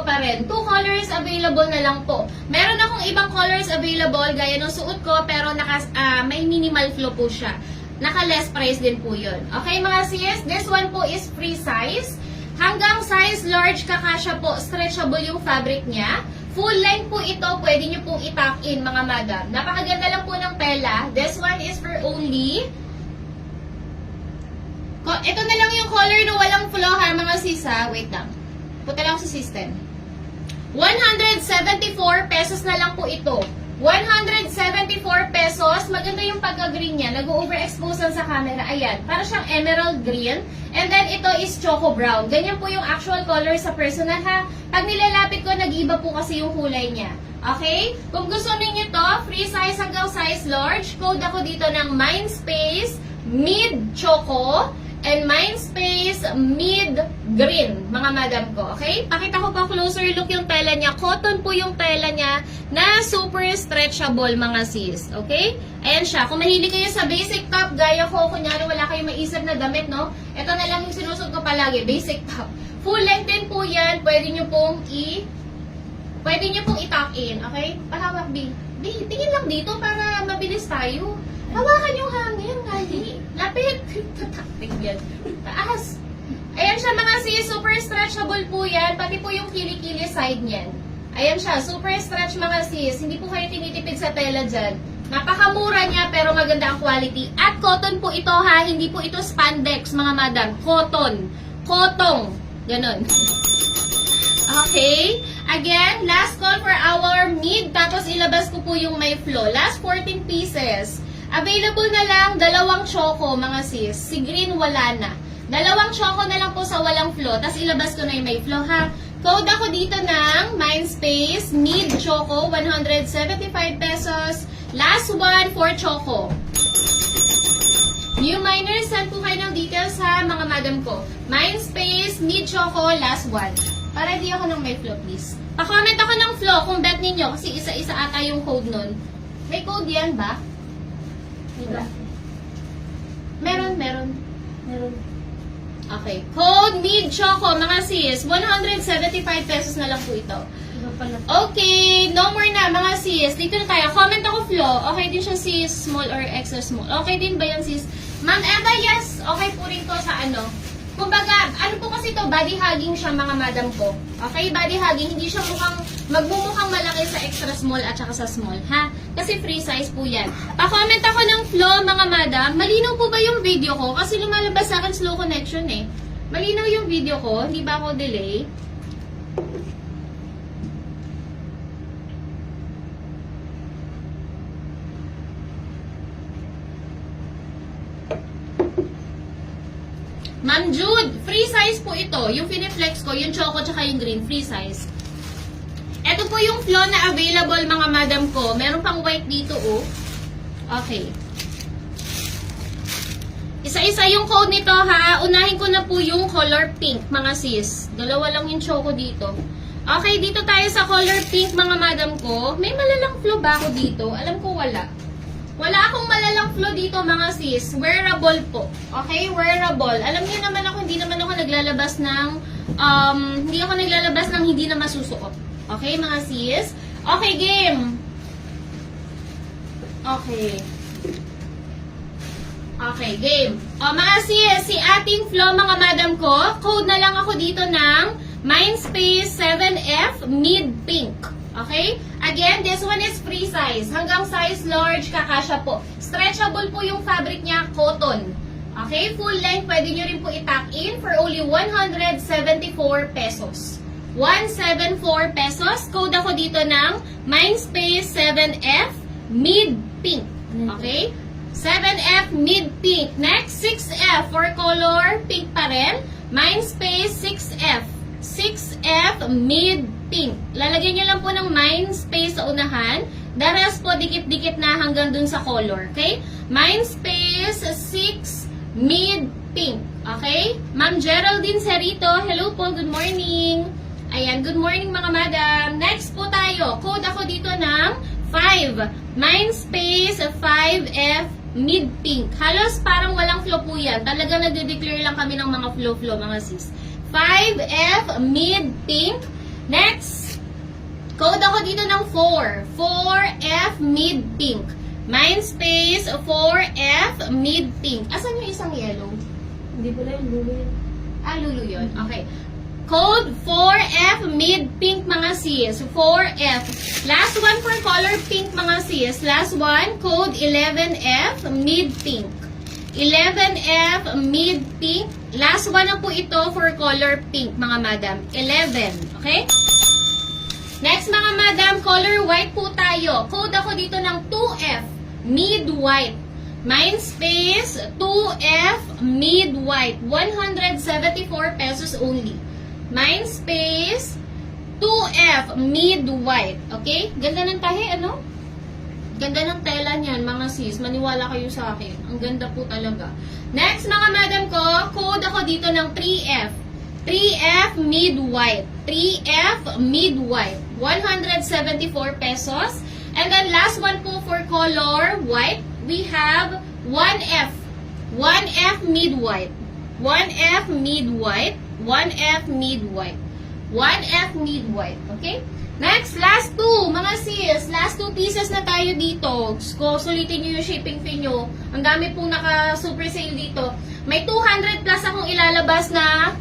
ko pa rin. 2 colors available na lang po. Meron akong ibang colors available, gaya ng suot ko, pero may minimal flow po siya. Naka-less price din po yun. Okay mga sis, this one po is free size. Hanggang size large kakasya po, stretchable yung fabric niya. Full length po ito, pwede nyo pong i-tuck in mga madam. Napakaganda lang po ng tela. This one is for only... Ito na lang yung color na walang flow ha mga sis ha. Wait lang. Punta lang sa system. 174 pesos na lang po ito. 174 pesos. Maganda yung pagka-green niya. Nag-overexpose sa camera. Ayan. Para siyang emerald green. And then, ito is choco brown. Ganyan po yung actual color sa personal ha. Pag nilalapit ko, nag-iba po kasi yung kulay niya. Okay? Kung gusto niyo to, free size hanggang size large. Code ako dito ng Mindspace Mid Choco and Mindspace Mid Green, mga madam ko. Okay? Pakita ko pa closer look yung tela niya. Cotton po yung tela niya na super stretchable, mga sis. Okay? Ayan siya. Kung mahilig kayo sa basic top, gaya ko, kunyari wala kayong maisip na damit, no? Ito na lang yung sinusot ko palagi, basic top. Full length din po yan. Pwede nyo pong i-tuck in. Okay? Pahawak, B. B, tingin lang dito para mabilis tayo. Hawakan yung hangin, gali. Lapit. Tataktik yan. Taas. Ayan siya mga sis, super stretchable po yan. Pati po yung kilikili side niyan. Ayan siya, super stretch mga sis. Hindi po kayo tinitipid sa tela dyan. Napakamura niya pero maganda ang quality. At cotton po ito ha, hindi po ito spandex mga madam. Cotton. Cotton. Ganon. Okay. Again, last call for our mid. Tapos ilabas ko po yung may flow. Last 14 pieces. Available na lang, 2 choco, mga sis. Si green, wala na. 2 choco na lang po sa walang flow. Tapos ilabas ko na yung may flow, ha? Code ako dito ng Mindspace Mid Choco, 175 pesos. Last one, 4 choco. New miners, send po kayo ng details sa mga madam ko. Mindspace Mid Choco, last one. Para di ako ng may flow, please. Pa-comment ako ng flow kung bet ninyo, kasi isa-isa ata yung code nun. May code yan ba? Diba? Meron. Okay. Code Mid Choco, mga sis. 175 pesos na lang po ito. Okay. No more na, mga sis. Dito na tayo. Comment ako, Flo. Okay din siya, sis. Small or extra small. Okay din ba yan, sis? Ma'am Eva, yes. Okay po rin to sa ano. Kumbaga, ano po kasi to, body hugging siya, mga madam ko. Okay, body hugging, hindi siya magmumukhang malaki sa extra small at saka sa small, ha? Kasi free size po yan. Pa-comment ako ng flow, mga madam. Malinaw po ba yung video ko? Kasi lumalabas sa akin slow connection eh. Malinaw yung video ko, hindi ba ako delay? Ma'am Jude, free size po ito. Yung Finiflex ko, yung choco tsaka yung green, free size. Ito po yung flow na available, mga madam ko. Meron pang white dito, oh. Okay. Isa-isa yung code nito, ha. Unahin ko na po yung color pink, mga sis. 2 lang yung choco dito. Okay, dito tayo sa color pink, mga madam ko. May malalang flow ba ako dito? Alam ko wala. Wala akong malalang flow dito, mga sis. Wearable po. Okay, wearable. Alam niyo naman ako, hindi naman ako naglalabas ng hindi na masusuot. Okay, mga sis? Okay, game. Okay. Okay, game. O, mga sis, si ating flow, mga madam ko, code na lang ako dito ng Mindspace 7F Mid Pink. Okay? Again, this one is free size. Hanggang size large, kakasya po. Stretchable po yung fabric niya, cotton. Okay? Full length, pwede nyo rin po i-tuck in for only 174 pesos. 174 pesos. Code ako dito ng Mindspace 7F Mid Pink. Okay? 7F Mid Pink. Next, 6F for color pink pa rin. Mindspace 6F. 6F Mid Pink. Lalagyan nyo lang po ng Mindspace sa unahan. The rest po, dikit-dikit na hanggang dun sa color. Okay? Mindspace 6 Mid Pink. Okay? Ma'am Geraldine Cerrito, hello po, good morning. Ayan, good morning mga madam. Next po tayo. Code ako dito ng 5. Mindspace 5F Mid Pink. Halos parang walang flow po yan. Talaga nagde-declare lang kami ng mga flow-flow, mga sis. 5F Mid Pink. Next, code ako dito ng 4. 4F mid pink. Mind space 4F mid pink. Asan yung isang yellow? Hindi pala yung lulu yun. Ah, lulu yun. Okay. Code 4F mid pink mga sis. 4F. Last one for color pink mga sis. Last one, code 11F mid pink. 11F mid pink. Last one na po ito for color pink mga madam. 11. Okay? Next mga madam, color white po tayo. Code ako dito ng 2F mid white. Mind space 2F mid white. 174 pesos only. Mind space 2F mid white. Okay? Ganda ng tahi, ano? Ganda ng tela niyan, mga sis. Maniwala kayo sa akin. Ang ganda po talaga. Next, mga madam ko, code ako dito ng 3F. 3F mid white. 3F mid white. 174 pesos. And then last one po for color white, we have 1F. 1F mid white. 1F mid white. 1F mid white. 1F mid white. Okay? Next, last two, mga sis. Last two pieces na tayo dito. Sulitin nyo yung shipping fee nyo. Ang dami pong naka-super sale dito. May 200 plus akong ilalabas na